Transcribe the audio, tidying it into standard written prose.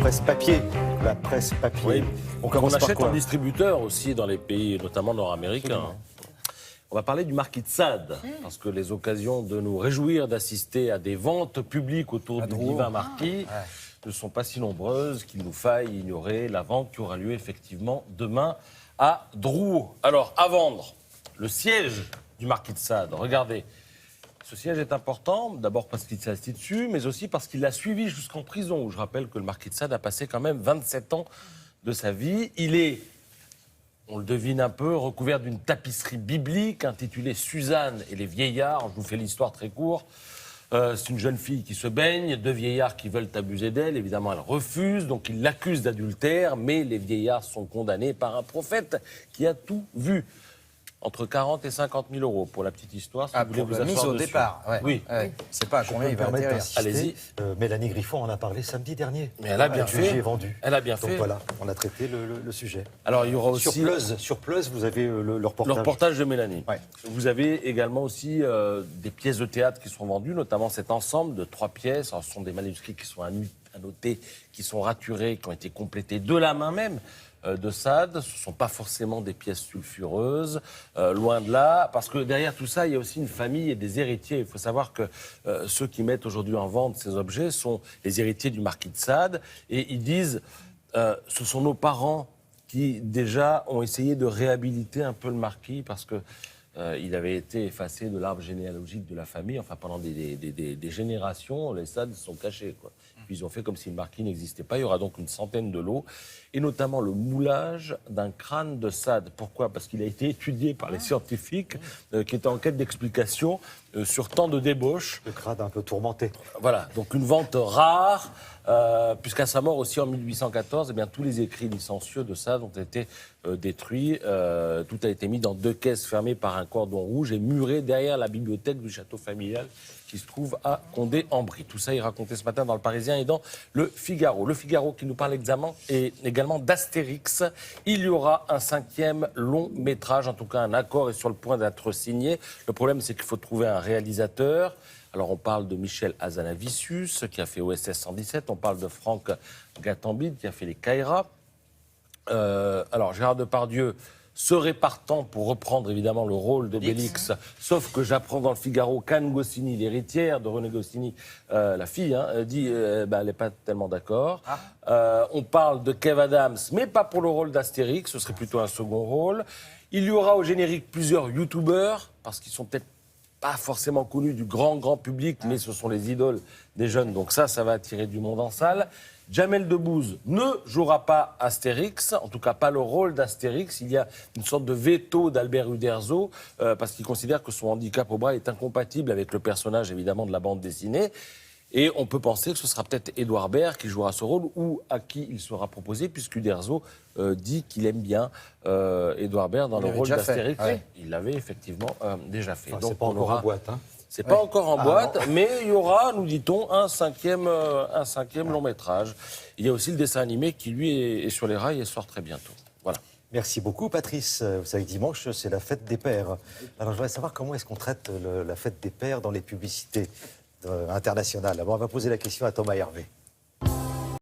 presse papier. La presse papier. Oui. On commence On par achète quoi? en distributeur aussi dans les pays, notamment nord-américains. On va parler du marquis de Sade, parce que les occasions de nous réjouir d'assister à des ventes publiques autour du divin marquis ne sont pas si nombreuses qu'il nous faille ignorer la vente qui aura lieu effectivement demain à Drouot. Alors, à vendre, le siège du marquis de Sade, regardez. Ce siège est important, d'abord parce qu'il s'est assis dessus, mais aussi parce qu'il l'a suivi jusqu'en prison, où je rappelle que le marquis de Sade a passé quand même 27 ans de sa vie. Il est, on le devine un peu, recouvert d'une tapisserie biblique intitulée Suzanne et les vieillards. Je vous fais l'histoire très courte. C'est une jeune fille qui se baigne, deux vieillards qui veulent abuser d'elle. Évidemment, elle refuse, donc ils l'accusent d'adultère, mais les vieillards sont condamnés par un prophète qui a tout vu. Entre 40 et 50 000 euros pour la petite histoire. Si vous voulez pour vous la mise asseoir au dessus. départ. Ouais. Oui. C'est pas à combien il va atterrir. Allez-y. Mélanie Griffon en a parlé samedi dernier. Mais elle a bien fait. J'ai vendu. Elle a bien Donc fait. voilà, on a traité le sujet. Alors il y aura aussi Sur Plus, vous avez le reportage. le reportage de Mélanie. Ouais. Vous avez également aussi des pièces de théâtre qui sont vendues, notamment cet ensemble de 3 pièces. Alors, ce sont des manuscrits qui sont annotés, qui sont raturés, qui ont été complétés de la main même de Sade. Ce ne sont pas forcément des pièces sulfureuses, loin de là, parce que derrière tout ça, il y a aussi une famille et des héritiers. Il faut savoir que ceux qui mettent aujourd'hui en vente ces objets sont les héritiers du marquis de Sade, et ils disent ce sont nos parents qui déjà ont essayé de réhabiliter un peu le marquis, parce que il avait été effacé de l'arbre généalogique de la famille. Enfin, pendant des générations, les Sades sont cachés, quoi. Puis ils ont fait comme si le marquis n'existait pas. Il y aura donc une centaine de lots, et notamment le moulage d'un crâne de Sade. Pourquoi ? Parce qu'il a été étudié par les scientifiques qui étaient en quête d'explications sur tant de débauches. Le crâne un peu tourmenté. Voilà, donc une vente rare, puisqu'à sa mort aussi en 1814, eh bien, tous les écrits licencieux de Sade ont été détruits. Tout a été mis dans 2 caisses fermées par un cordon rouge et muré derrière la bibliothèque du château familial qui se trouve à Condé-en-Brie. Tout ça est raconté ce matin dans Le Parisien et dans Le Figaro. Le Figaro qui nous parle également d'Astérix. Il y aura un 5e long métrage, en tout cas un accord est sur le point d'être signé. Le problème, c'est qu'il faut trouver un réalisateur. Alors, on parle de Michel Hazanavicius, qui a fait OSS 117. On parle de Franck Gattambide, qui a fait Les Caïras. Alors, Gérard Depardieu serait partant pour reprendre, évidemment, le rôle d'Obélix. Sauf que j'apprends dans Le Figaro qu'Anne Goscinny, l'héritière de René Goscinny, la fille, dit elle n'est pas tellement d'accord. On parle de Kev Adams, mais pas pour le rôle d'Astérix. Ce serait plutôt un second rôle. Il y aura au générique plusieurs youtubeurs, parce qu'ils sont peut-être pas forcément connus du grand public, mais ce sont les idoles des jeunes. Donc ça va attirer du monde en salle. Jamel Debbouze ne jouera pas Astérix, en tout cas pas le rôle d'Astérix. Il y a une sorte de veto d'Albert Uderzo, parce qu'il considère que son handicap au bras est incompatible avec le personnage, évidemment, de la bande dessinée. Et on peut penser que ce sera peut-être Édouard Baird qui jouera ce rôle, ou à qui il sera proposé, puisque Uderzo dit qu'il aime bien Édouard Baird dans le rôle d'Astérix. Il l'avait effectivement déjà fait. Enfin, Donc c'est pas encore en boîte, hein. C'est pas encore en boîte, mais il y aura, nous dit-on, un cinquième long métrage. Il y a aussi le dessin animé qui, lui, est sur les rails et sort très bientôt. Voilà. Merci beaucoup, Patrice. Vous savez que dimanche, c'est la fête des pères. Alors, je voudrais savoir comment est-ce qu'on traite la fête des pères dans les publicités internationales. Alors, on va poser la question à Thomas Hervé.